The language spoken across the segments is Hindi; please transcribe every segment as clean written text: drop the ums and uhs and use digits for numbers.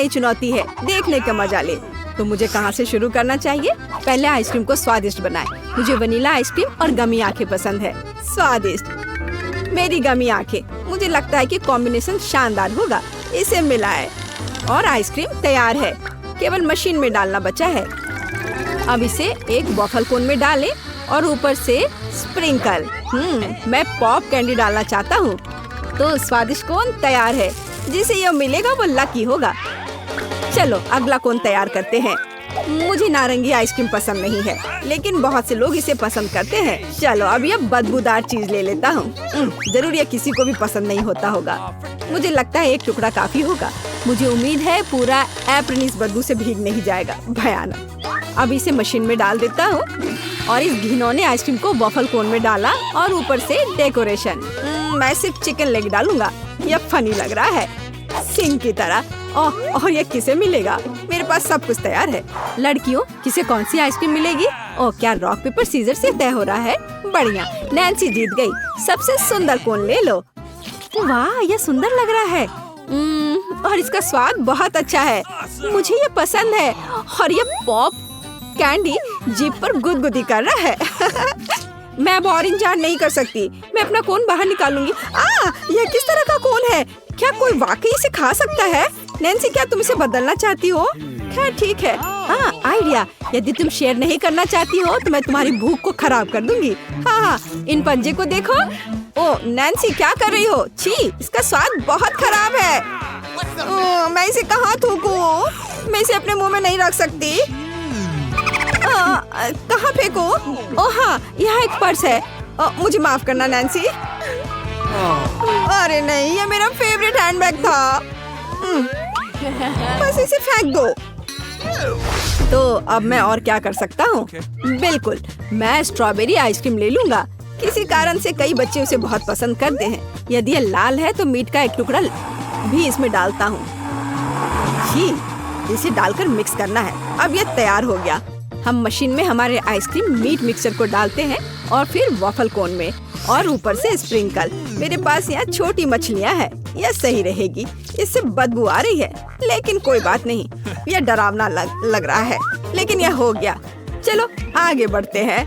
नई चुनौती है, देखने का मजा ले। तो मुझे कहाँ से शुरू करना चाहिए? पहले आइसक्रीम को स्वादिष्ट बनाए। मुझे वनीला आइसक्रीम और गमी आंखें पसंद है। स्वादिष्ट मेरी गमी आंखें। मुझे लगता है कि कॉम्बिनेशन शानदार होगा। इसे मिलाएं और आइसक्रीम तैयार है। केवल मशीन में डालना बचा है। अब इसे एक वॉफल कोन में डालें और ऊपर से स्प्रिंकल। मैं पॉप कैंडी डालना चाहता हूँ। तो स्वादिष्ट कोन तैयार है। जिसे यह मिलेगा वो लकी होगा। चलो अगला कोन तैयार करते हैं। मुझे नारंगी आइसक्रीम पसंद नहीं है, लेकिन बहुत से लोग इसे पसंद करते हैं। चलो अब यह बदबूदार चीज ले लेता हूँ। जरूर यह किसी को भी पसंद नहीं होता होगा। मुझे लगता है एक टुकड़ा काफी होगा। मुझे उम्मीद है पूरा एप्रन इस बदबू से भीग नहीं जाएगा। भयानक। अब इसे मशीन में डाल देता हूँ और इस घिनौने आइसक्रीम को वॉफल कोन में डाला और ऊपर से डेकोरेशन। मैं सिर्फ चिकन लेग डालूंगा। यह फनी लग रहा है, सिंह की तरह। और ये किसे मिलेगा? मेरे पास सब कुछ तैयार है। लड़कियों, किसे कौन सी आइसक्रीम मिलेगी? क्या रॉक पेपर सीजर से तय हो रहा है? बढ़िया, नैन्सी जीत गई। सबसे सुंदर कोन ले लो। वाह, ये सुंदर लग रहा है। और इसका स्वाद बहुत अच्छा है। मुझे ये पसंद है। और ये पॉप कैंडी जीभ पर गुदगुदी कर रहा है। मैं अब और इंतजार नहीं कर सकती। मैं अपना कोन बाहर निकालूंगी। यह किस तरह का कोन है? क्या कोई वाकई इसे खा सकता है? नैन्सी, क्या तुम इसे बदलना चाहती हो? खैर ठीक है। आइडिया। यदि तुम शेयर नहीं करना चाहती हो तो मैं तुम्हारी भूख को खराब कर दूंगी। हाँ, इन पंजे को देखो। नैन्सी, क्या कर रही हो? छी, इसका स्वाद बहुत खराब है। मैं इसे कहाँ थूकूं? मैं इसे अपने मुंह में नहीं रख सकती। कहाँ फेंकूं? हाँ, यहाँ एक पर्स है। मुझे माफ करना नैन्सी। अरे नहीं, ये मेरा फेवरेट हैंडबैग था। बस इसे फेंक दो। तो अब मैं और क्या कर सकता हूँ? बिल्कुल, मैं स्ट्रॉबेरी आइसक्रीम ले लूंगा। किसी कारण से कई बच्चे उसे बहुत पसंद करते हैं। यदि यह लाल है तो मीट का एक टुकड़ा भी इसमें डालता हूँ। इसे डालकर मिक्स करना है। अब यह तैयार हो गया। हम मशीन में हमारे आइसक्रीम मीट मिक्सचर को डालते हैं और फिर वॉफल कोन में और ऊपर से स्प्रिंकल। मेरे पास यहाँ छोटी मछलियाँ हैं। यह सही रहेगी। इससे बदबू आ रही है, लेकिन कोई बात नहीं। यह डरावना लग रहा है, लेकिन यह हो गया। चलो आगे बढ़ते हैं।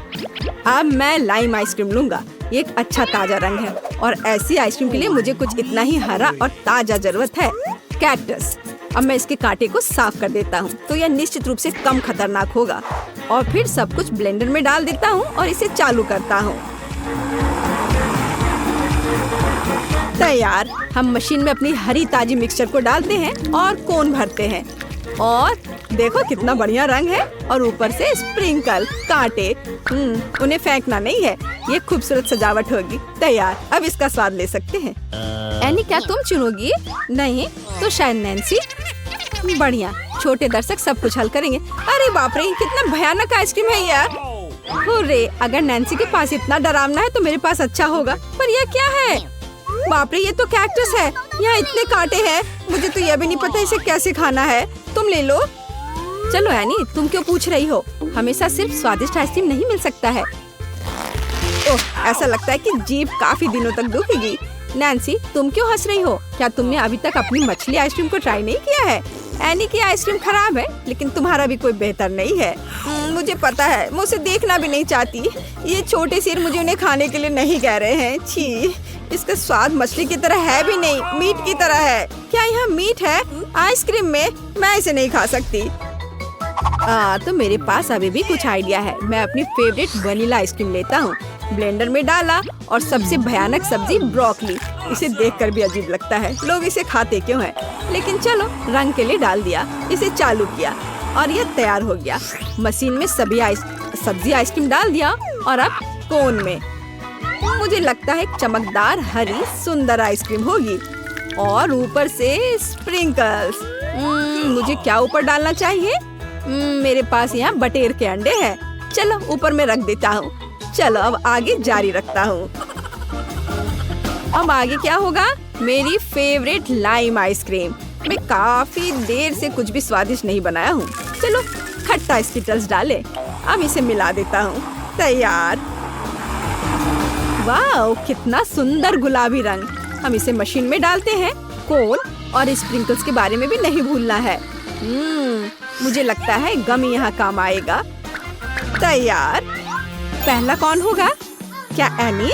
अब मैं लाइम आइसक्रीम लूंगा। ये एक अच्छा ताजा रंग है और ऐसी आइसक्रीम के लिए मुझे कुछ इतना ही हरा और ताजा जरूरत है। कैक्टस। अब मैं इसके कांटे को साफ कर देता हूँ, तो यह निश्चित रूप से कम खतरनाक होगा। और फिर सब कुछ ब्लेंडर में डाल देता हूँ और इसे चालू करता हूँ। तैयार। हम मशीन में अपनी हरी ताजी मिक्सचर को डालते हैं और कोन भरते हैं। और देखो कितना बढ़िया रंग है। और ऊपर से स्प्रिंकल कांटे। उन्हें फेंकना नहीं है। ये खूबसूरत सजावट होगी। तैयार। अब इसका स्वाद ले सकते हैं। एनी, क्या तुम चुनोगी? नहीं तो शायद नैन्सी। बढ़िया, छोटे दर्शक सब कुछ हल करेंगे। अरे बाप रे, कितना भयानक आइसक्रीम है यार। हुर्रे, अगर नैन्सी के पास इतना डरावना है तो मेरे पास अच्छा होगा। पर यह क्या है? बाप रे, ये तो कैक्टस है। यहाँ इतने कांटे हैं। मुझे तो यह भी नहीं पता इसे कैसे खाना है। तुम ले लो। चलो एनी, तुम क्यों पूछ रही हो? हमेशा सिर्फ स्वादिष्ट आइसक्रीम नहीं मिल सकता है। ऐसा लगता है कि जीभ काफी दिनों तक दुखेगी। नैन्सी, तुम क्यों हंस रही हो? क्या तुमने अभी तक अपनी मछली आइसक्रीम को ट्राई नहीं किया है? एनी की आइसक्रीम खराब है, लेकिन तुम्हारा भी कोई बेहतर नहीं है। मुझे पता है, मैं उसे देखना भी नहीं चाहती। ये छोटे सिर मुझे उन्हें खाने के लिए नहीं कह रहे हैं। छी, इसका स्वाद मछली की तरह है भी नहीं, मीट की तरह है। क्या यहाँ मीट है आइसक्रीम में? मैं इसे नहीं खा सकती। तो मेरे पास अभी भी कुछ आइडिया है। मैं अपनी फेवरेट वनीला आइसक्रीम लेता हूँ। ब्लेंडर में डाला और सबसे भयानक सब्जी ब्रोकली। इसे देखकर भी अजीब लगता है। लोग इसे खाते क्यों हैं? लेकिन चलो, रंग के लिए डाल दिया। इसे चालू किया और यह तैयार हो गया। मशीन में सब्जी आइसक्रीम डाल दिया और अब कोन में। मुझे लगता है एक चमकदार हरी सुंदर आइसक्रीम होगी और ऊपर से स्प्रिंकल्स। मुझे क्या ऊपर डालना चाहिए? मेरे पास यहाँ बटेर के अंडे हैं। चलो ऊपर में रख देता हूँ। चलो अब आगे जारी रखता हूँ। अब आगे क्या होगा? मेरी फेवरेट लाइम आइसक्रीम। मैं काफी देर से कुछ भी स्वादिष्ट नहीं बनाया हूँ। चलो खट्टा स्किटल्स डाले। अब इसे मिला देता हूँ। तैयार। वाह, कितना सुंदर गुलाबी रंग। हम इसे मशीन में डालते हैं। कोन और स्प्रिंकल्स के बारे में भी नहीं भूलना है। मुझे लगता है गमी यहाँ काम आएगा। तैयार। पहला कौन होगा? क्या एनी?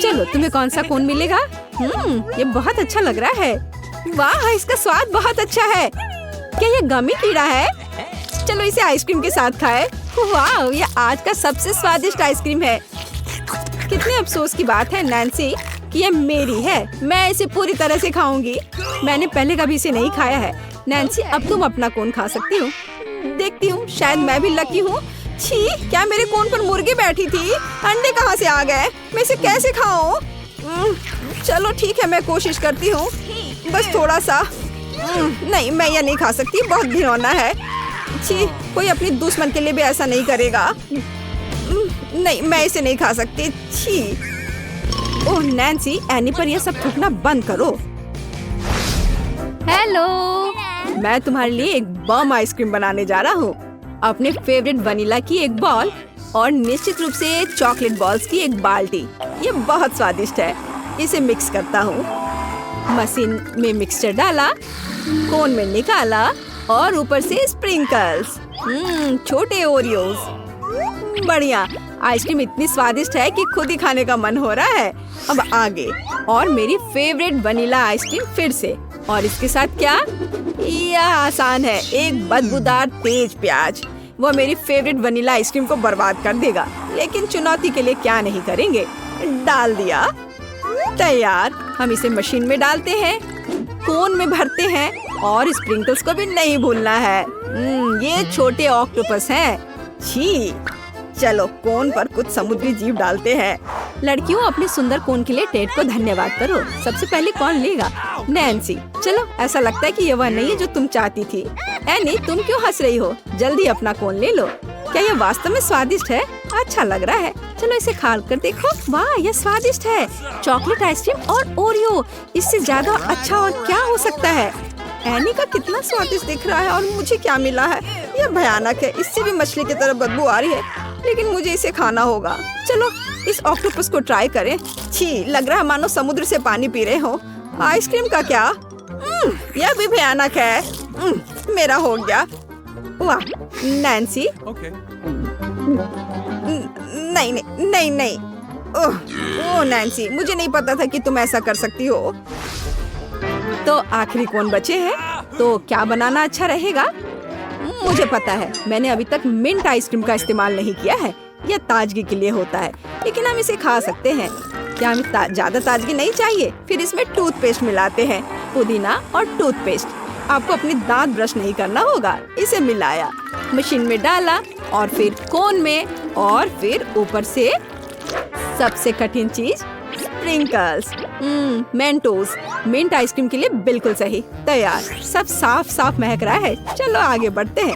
चलो तुम्हें कौन सा कोन मिलेगा? ये बहुत अच्छा लग रहा है। वाह, इसका स्वाद बहुत अच्छा है। क्या ये गमी कीड़ा है? चलो इसे आइसक्रीम के साथ खाएं। वाह, ये आज का सबसे स्वादिष्ट आइसक्रीम है। कितने अफसोस की बात है नैन्सी कि ये मेरी है। मैं इसे पूरी तरह से खाऊंगी। मैंने पहले कभी इसे नहीं खाया है। नैन्सी, अब तुम अपना कोन खा सकती हो। देखती हूँ, शायद मैं भी लकी हूँ। छी, क्या मेरे कोन पर मुर्गी बैठी थी? अंडे कहाँ से आ गए? मैं इसे कैसे खाऊं? चलो ठीक है, मैं कोशिश करती हूँ। बस थोड़ा सा। नहीं, मैं ये नहीं खा सकती, बहुत घिनौना है। छी, कोई अपनी दुश्मन के लिए भी ऐसा नहीं करेगा। नहीं, मैं इसे नहीं खा सकती। छी। ओह नैन्सी, एनी पर यह सब थूकना बंद करो। हेलो, मैं तुम्हारे लिए एक बम आइसक्रीम बनाने जा रहा हूँ। अपने फेवरेट वनीला की एक बॉल और निश्चित रूप से चॉकलेट बॉल्स की एक बाल्टी। ये बहुत स्वादिष्ट है। इसे मिक्स करता हूँ। मशीन में मिक्सचर डाला, कोन में निकाला और ऊपर से स्प्रिंकल्स। छोटे ओरियोज। बढ़िया, आइसक्रीम इतनी स्वादिष्ट है कि खुद ही खाने का मन हो रहा है। अब आगे और मेरी फेवरेट वनीला आइसक्रीम फिर से। और इसके साथ क्या? यह आसान है, एक बदबूदार तेज प्याज। वो मेरी फेवरेट वनीला आइसक्रीम को बर्बाद कर देगा, लेकिन चुनौती के लिए क्या नहीं करेंगे। डाल दिया। तैयार। हम इसे मशीन में डालते हैं, कोन में भरते हैं और स्प्रिंकल्स को भी नहीं भूलना है। ये छोटे ऑक्टोपस हैं। छी। चलो कोन पर कुछ समुद्री जीव डालते हैं। लड़कियों, अपने सुंदर कोन के लिए टेड को धन्यवाद करो। सबसे पहले कौन लेगा? नैन्सी। चलो, ऐसा लगता है कि ये वह नहीं है जो तुम चाहती थी। एनी, तुम क्यों हंस रही हो? जल्दी अपना कोन ले लो। क्या ये वास्तव में स्वादिष्ट है? अच्छा लग रहा है। चलो इसे खा कर देखो। वाह, ये स्वादिष्ट है। चॉकलेट आइसक्रीम और ओरियो, इससे ज्यादा अच्छा और क्या हो सकता है? एनी का कितना स्वादिष्ट दिख रहा है और मुझे क्या मिला है? यह भयानक है। इससे भी मछली की तरह बदबू आ रही है, लेकिन मुझे इसे खाना होगा। चलो इस ऑक्टोपस को ट्राई करें। छी, लग रहा है मानो समुद्र से पानी पी रहे हो। आइसक्रीम का क्या? यह भी भयानक है। मेरा हो गया। वाह नैन्सी। नहीं नहीं नहीं नहीं। ओह नैन्सी, मुझे नहीं पता था कि तुम ऐसा कर सकती हो। तो आखिरी कौन बचे हैं? तो क्या बनाना अच्छा रहेगा? मुझे पता है, मैंने अभी तक मिंट आइसक्रीम का इस्तेमाल नहीं किया है। यह ताजगी के लिए होता है, लेकिन हम इसे खा सकते हैं। क्या हमें ज्यादा ताजगी नहीं चाहिए? फिर इसमें टूथपेस्ट मिलाते हैं, पुदीना और टूथपेस्ट। आपको अपने दांत ब्रश नहीं करना होगा। इसे मिलाया, मशीन में डाला और फिर कोन में और फिर ऊपर से सबसे कठिन चीज स्प्रिंकल्स। मेंटोस मिंट आइसक्रीम के लिए बिल्कुल सही। तैयार। सब साफ साफ महक रहा है। चलो आगे बढ़ते हैं।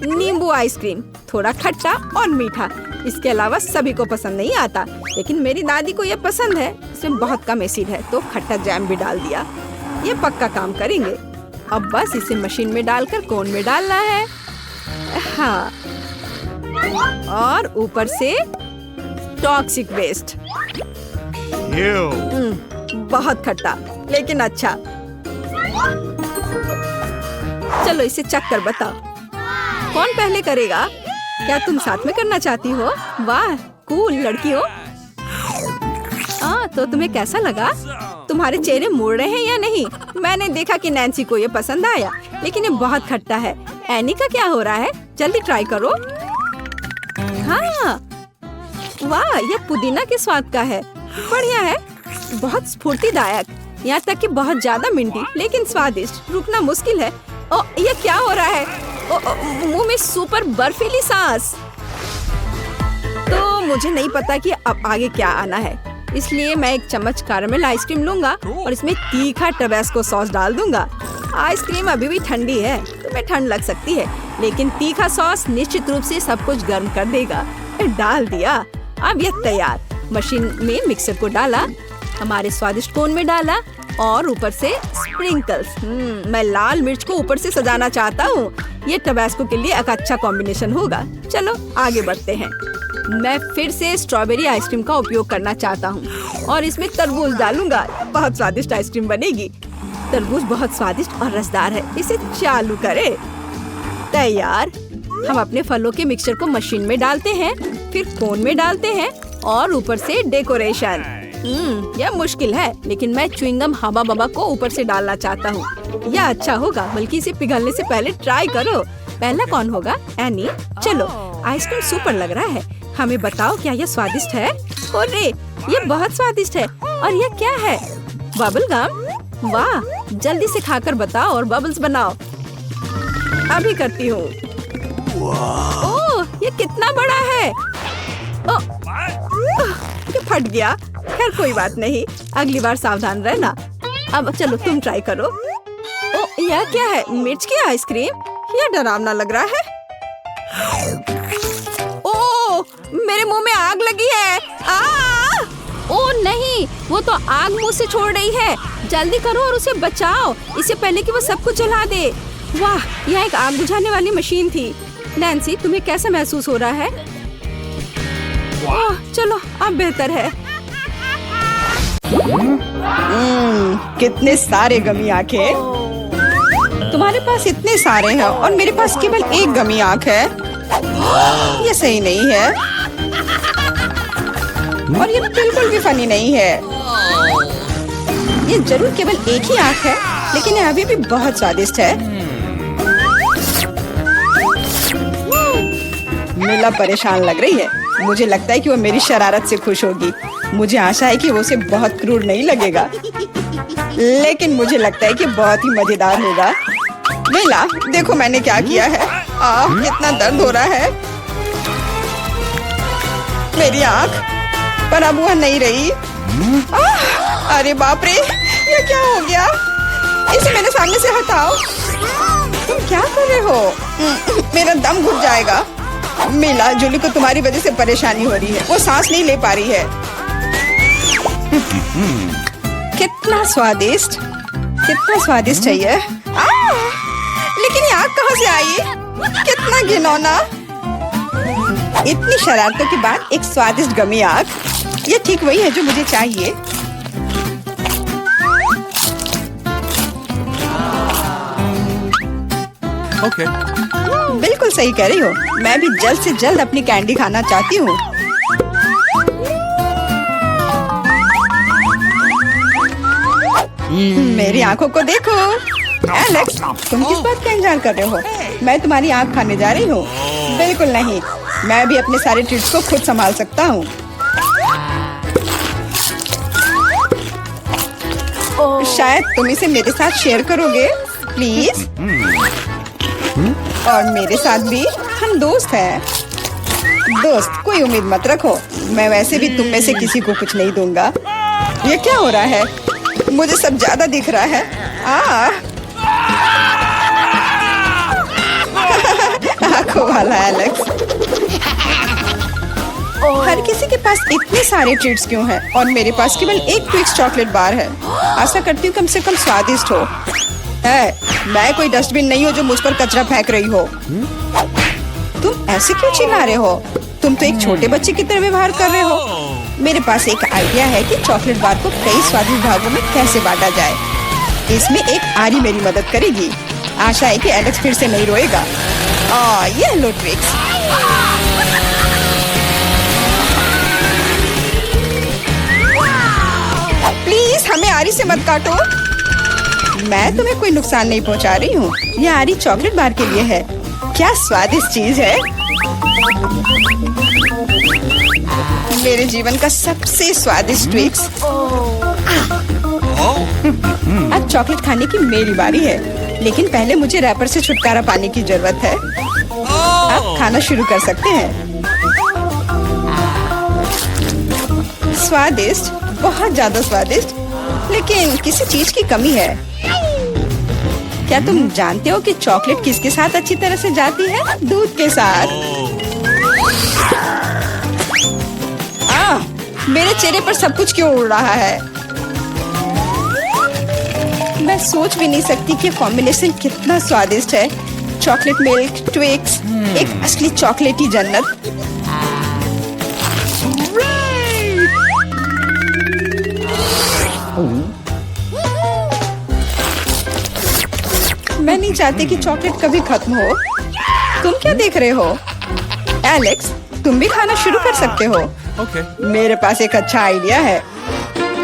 नींबू आइसक्रीम, थोड़ा खट्टा और मीठा। इसके अलावा सभी को पसंद नहीं आता, लेकिन मेरी दादी को ये पसंद है। इसमें बहुत कम एसिड है, तो खट्टा जैम भी डाल दिया। ये पक्का काम करेंगे। अब बस इसे मशीन में डालकर कोन में डालना है। हाँ, और ऊपर से टॉक्सिक वेस्ट। बहुत खट्टा, लेकिन अच्छा। चलो इसे चख कर बताओ, कौन पहले करेगा? क्या तुम साथ में करना चाहती हो? वाह, कूल लड़की हो। तो तुम्हें कैसा लगा? तुम्हारे चेहरे मुड़ रहे हैं या नहीं? मैंने देखा कि नैन्सी को ये पसंद आया, लेकिन ये बहुत खट्टा है। एनी का क्या हो रहा है? जल्दी ट्राई करो। हाँ, वाह, यह पुदीना के स्वाद का है। बढ़िया है, बहुत स्फूर्तिदायक, यहाँ तक कि बहुत ज्यादा मिंटी, लेकिन स्वादिष्ट। रुकना मुश्किल है। ओ, ये क्या हो रहा है? मुंह में सुपर बर्फीली सांस। तो मुझे नहीं पता कि अब आगे क्या आना है, इसलिए मैं एक चम्मच कैरेमल आइसक्रीम लूंगा और इसमें तीखा टबैस्को सॉस डाल दूंगा। आइसक्रीम अभी भी ठंडी है, तुम्हें ठंड लग सकती है, लेकिन तीखा सॉस निश्चित रूप से सब कुछ गर्म कर देगा। डाल दिया। अब यह तैयार। मशीन में मिक्सर को डाला, हमारे स्वादिष्ट कोन में डाला और ऊपर से स्प्रिंकल्स। मैं लाल मिर्च को ऊपर से सजाना चाहता हूँ। ये टबैस्को के लिए एक अच्छा कॉम्बिनेशन होगा। चलो आगे बढ़ते हैं। मैं फिर से स्ट्रॉबेरी आइसक्रीम का उपयोग करना चाहता हूँ और इसमें तरबूज डालूंगा। बहुत स्वादिष्ट आइसक्रीम बनेगी। तरबूज बहुत स्वादिष्ट और रसदार है। इसे चालू करें। तैयार। हम अपने फलों के मिक्सचर को मशीन में डालते हैं, फिर कोन में डालते हैं और ऊपर से डेकोरेशन। यह मुश्किल है, लेकिन मैं च्युइंगम हबा बबा को ऊपर से डालना चाहता हूँ। यह अच्छा होगा, बल्कि इसे पिघलने से पहले ट्राई करो। पहला कौन होगा? एनी। चलो, आइसक्रीम सुपर लग रहा है। हमें बताओ, क्या यह स्वादिष्ट है? अरे, ये बहुत स्वादिष्ट है। और यह क्या है? Bubble gum. वाह, जल्दी से खाकर बताओ और बबल्स बनाओ। अभी करती हूँ। ओह, ये कितना बड़ा है। ये फट गया। खैर कोई बात नहीं, अगली बार सावधान रहना। अब चलो तुम ट्राई करो। ओ, यह क्या है? मिर्च की आइसक्रीम? यह डरावना लग रहा है। ओह, मेरे मुंह में आग लगी है। ओह नहीं, वो तो आग मुंह से छोड़ रही है। जल्दी करो और उसे बचाओ, इससे पहले कि वो सब कुछ जला दे। वाह, यह एक आग बुझाने वाली मशीन थी। नैन्सी, तुम्हें कैसा महसूस हो रहा है? ओह, चलो अब बेहतर है। कितने सारे गमी आंखें। तुम्हारे पास इतने सारे हैं और मेरे पास केवल एक गमी आंख है। ये सही नहीं है और ये बिल्कुल भी फनी नहीं है। ये जरूर केवल एक ही आंख है, लेकिन ये अभी भी बहुत स्वादिष्ट है। मिला परेशान लग रही है। मुझे लगता है कि वो मेरी शरारत से खुश होगी। मुझे आशा है कि वो उसे बहुत क्रूर नहीं लगेगा, लेकिन मुझे लगता है कि बहुत ही मजेदार होगा। मिला, देखो मैंने क्या किया है। कितना दर्द हो रहा है। मेरी आँख, पर अब वह नहीं रही। अरे बाप रे, ये क्या हो गया? इसे मेरे सामने से हटाओ। तुम क्या कर रहे हो? मेरा दम घुट जाएगा। मिला, जूली को तुम्हारी वजह से परेशानी हो रही है। वो सांस नहीं ले पा रही है। कितना स्वादिष्ट, कितना स्वादिष्ट है ये। लेकिन ये आग कहाँ से आई? कितना घिनौना। इतनी शरारतों के बाद एक स्वादिष्ट गमी आग। ये ठीक वही है जो मुझे चाहिए। Okay. बिल्कुल सही कह रही हो। मैं भी जल्द से जल्द अपनी कैंडी खाना चाहती हूँ। मेरी आंखों को देखो। एलेक्स, तुम किस बात का इंतजार कर रहे हो? मैं तुम्हारी आंख खाने जा रही हूँ। बिल्कुल नहीं, मैं भी अपने सारे ट्रीट्स को खुद संभाल सकता हूँ। शायद तुम इसे मेरे साथ शेयर करोगे, प्लीज। और मेरे साथ भी, हम दोस्त हैं। दोस्त, कोई उम्मीद मत रखो। मैं वैसे भी तुम में से किसी को कुछ नहीं दूंगा। ये क्या हो रहा है? मुझे सब ज्यादा दिख रहा है। आंखों वाला एलेक्स। हर किसी के पास इतने सारे ट्रीट्स क्यों हैं और मेरे पास केवल एक ट्विक्स चॉकलेट बार है। आशा करती हूँ कम से कम स्वादिष्ट हो। मैं कोई डस्टबिन नहीं हूँ जो मुझ पर कचरा फेंक रही हो। तुम ऐसे क्यों चिल्ला रहे हो? तुम तो एक छोटे बच्चे की तरह व्यवहार कर रहे हो। मेरे पास एक आइडिया है कि चॉकलेट बार को कई स्वादिष्ट भागों में कैसे बांटा जाए। इसमें एक आरी मेरी मदद करेगी। आशा है कि एलेक्स फिर से नहीं रोएगा। ये लो ट्विक्स। प्लीज हमें आरी से मत काटो। मैं तुम्हें कोई नुकसान नहीं पहुंचा रही हूँ। यह आरी चॉकलेट बार के लिए है। क्या स्वादिष्ट चीज है। मेरे जीवन का सबसे स्वादिष्ट ट्विक्स। अब चॉकलेट खाने की मेरी बारी है, लेकिन पहले मुझे रैपर से छुटकारा पाने की जरूरत है। अब खाना शुरू कर सकते हैं। स्वादिष्ट, बहुत ज्यादा स्वादिष्ट, लेकिन किसी चीज की कमी है। क्या तुम जानते हो कि चॉकलेट किसके साथ अच्छी तरह से जाती है? दूध के साथ। मेरे चेहरे पर सब कुछ क्यों उड़ रहा है? मैं सोच भी नहीं सकती कि कॉम्बिनेशन कितना स्वादिष्ट है। चॉकलेट मिल्क, ट्विक्स, एक असली चॉकलेटी जन्नत। मैं नहीं चाहती कि चॉकलेट कभी खत्म हो। तुम क्या देख रहे हो? एलेक्स, तुम भी खाना शुरू कर सकते हो। मेरे पास एक अच्छा आइडिया है।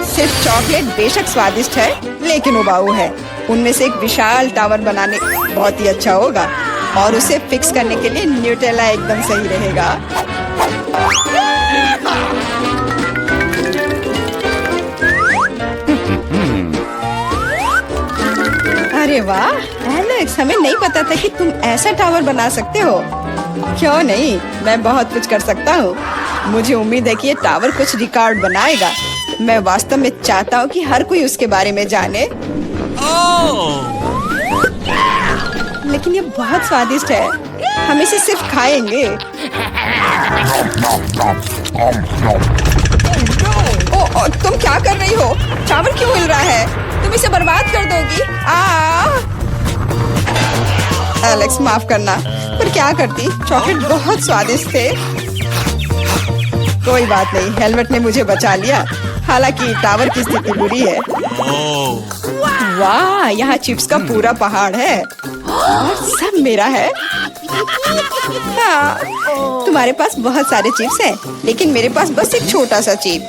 सिर्फ चॉकलेट बेशक स्वादिष्ट है, लेकिन उबाऊ है। उनमें से एक विशाल टावर बनाने बहुत ही अच्छा होगा, और उसे फिक्स करने के लिए न्यूटेला एकदम सही रहेगा। अरे वाह एलेक्स, हमें नहीं पता था कि तुम ऐसा टावर बना सकते हो। क्यों नहीं, मैं बहुत कुछ कर सकता हूँ। मुझे उम्मीद है कि ये टावर कुछ रिकॉर्ड बनाएगा। मैं वास्तव में चाहता हूँ कि हर कोई उसके बारे में जाने। लेकिन ये बहुत स्वादिष्ट है, हम इसे सिर्फ खाएंगे। ओ, तुम क्या कर रही हो? टावर क्यों हिल रहा है? तुम इसे बर्बाद कर दोगी। एलेक्स, माफ करना, पर क्या करती, चॉकलेट बहुत स्वादिष्ट थे। कोई बात नहीं, हेलमेट ने मुझे बचा लिया। हालांकि टावर की स्थिति बुरी है। वाह, यहाँ चिप्स का पूरा पहाड़ है और सब मेरा है। हाँ, तुम्हारे पास बहुत सारे चिप्स हैं, लेकिन मेरे पास बस एक छोटा सा चिप।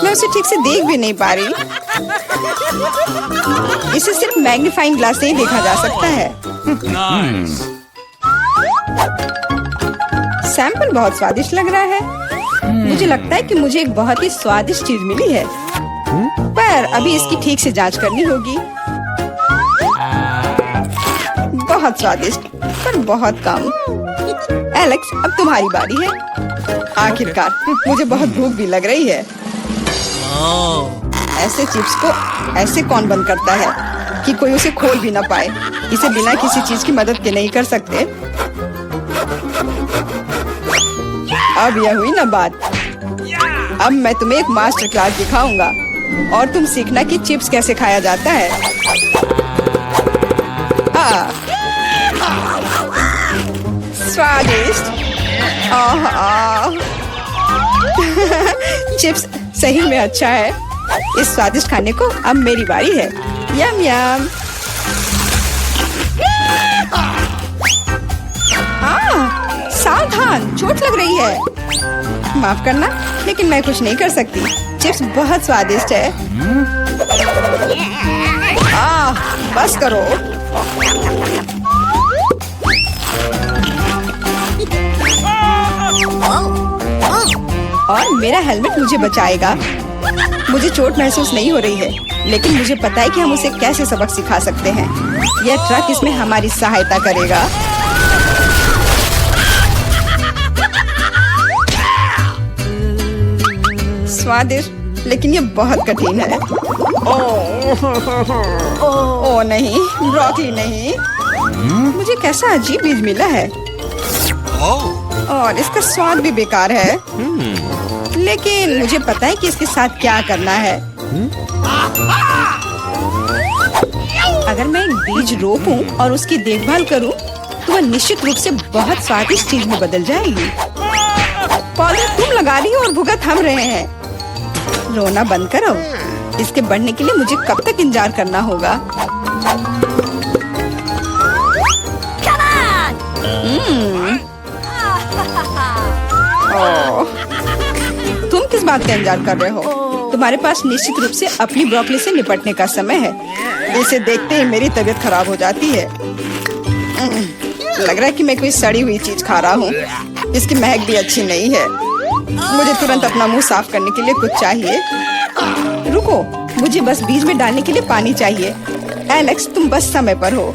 मैं उसे ठीक से देख भी नहीं पा रही। इसे सिर्फ मैग्नीफाइंग ग्लास से ही देखा जा सकता है। सैंपल बहुत स्वादिष्ट लग रहा है। मुझे लगता है कि मुझे एक बहुत ही स्वादिष्ट चीज मिली है, पर अभी इसकी ठीक से जांच करनी होगी। बहुत स्वादिष्ट, पर बहुत कम। एलेक्स, अब तुम्हारी बारी है। आखिरकार मुझे बहुत भूख भी लग रही है। ऐसे चिप्स को ऐसे कौन बंद करता है कि कोई उसे खोल भी ना पाए? इसे बिना किसी चीज की मदद के नहीं कर सकते। अब यह हुई ना बात। अब मैं तुम्हें एक मास्टर क्लास दिखाऊंगा और तुम सीखना कि चिप्स कैसे खाया जाता है। स्वादिष्ट। चिप्स सही में अच्छा है। इस स्वादिष्ट खाने को अब मेरी बारी है। यम यम। सावधान, चोट लग रही है। माफ करना, लेकिन मैं कुछ नहीं कर सकती। चिप्स बहुत स्वादिष्ट है। बस करो। और मेरा हेलमेट मुझे बचाएगा। मुझे चोट महसूस नहीं हो रही है, लेकिन मुझे पता है कि हम उसे कैसे सबक सिखा सकते हैं। यह ट्रक इसमें हमारी सहायता करेगा। स्वादिष्ट, लेकिन ये बहुत कठिन है। ओ नहीं, ब्रोकली नहीं। मुझे कैसा अजीब बीज मिला है और इसका स्वाद भी बेकार है। लेकिन मुझे पता है कि इसके साथ क्या करना है। अगर मैं एक बीज रोपूं और उसकी देखभाल करूं, तो वह निश्चित रूप से बहुत स्वादिष्ट चीज में बदल जाएगी। पौधा तुम लगा रही हो और भुगत हम रहे हैं। रोना बंद करो। इसके बढ़ने के लिए मुझे कब तक इंतजार करना होगा? तुम किस बात का इंतजार कर रहे हो? तुम्हारे पास निश्चित रूप से अपनी ब्रोकली से निपटने का समय है। इसे देखते ही मेरी तबीयत खराब हो जाती है। लग रहा है कि मैं कोई सड़ी हुई चीज खा रहा हूँ। इसकी महक भी अच्छी नहीं है। मुझे तुरंत अपना मुंह साफ करने के लिए कुछ चाहिए। रुको, मुझे बस बीज में डालने के लिए पानी चाहिए। एलेक्स, तुम बस समय पर हो।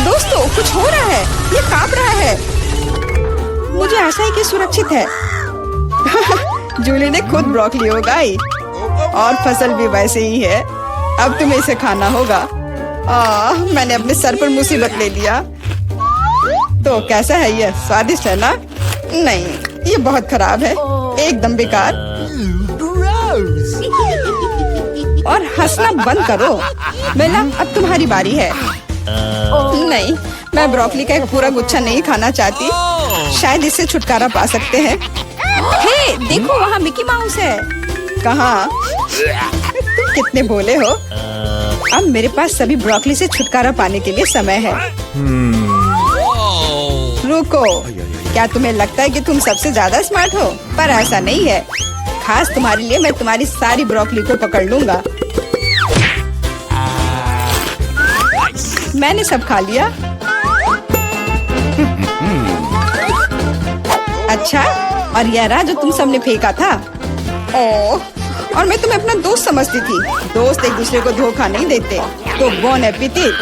दोस्तों, कुछ हो रहा है। ये कांप रहा है। मुझे आशा है कि सुरक्षित है। जूली ने खुद ब्रोकली उगाई और फसल भी वैसे ही है। अब तुम्हें इसे खाना होगा। मैंने अपने सर पर मुसीबत ले लिया। तो कैसा है ये? स्वादिष्ट है ना? नहीं, ये बहुत खराब है, एकदम बेकार। और हंसना बंद करो। बेला, अब तुम्हारी बारी है। नहीं, मैं ब्रोकली का एक पूरा गुच्छा नहीं खाना चाहती। शायद इससे छुटकारा पा सकते हैं। हे, देखो वहाँ मिकी माउस है। कहाँ? तुम कितने भोले हो। अब मेरे पास सभी ब्रोकली से छुटकारा पाने के लिए समय है। रुको, क्या तुम्हें लगता है कि तुम सबसे ज्यादा स्मार्ट हो? पर ऐसा नहीं है। खास तुम्हारे लिए मैं तुम्हारी सारी ब्रोकली को पकड़ लूंगा। मैंने सब खा लिया। अच्छा, और यह रहा जो तुम सबने फेंका था। ओह, और मैं तुम्हें अपना दोस्त समझती थी। दोस्त एक दूसरे को धोखा नहीं देते। तो बोन एपेटिट।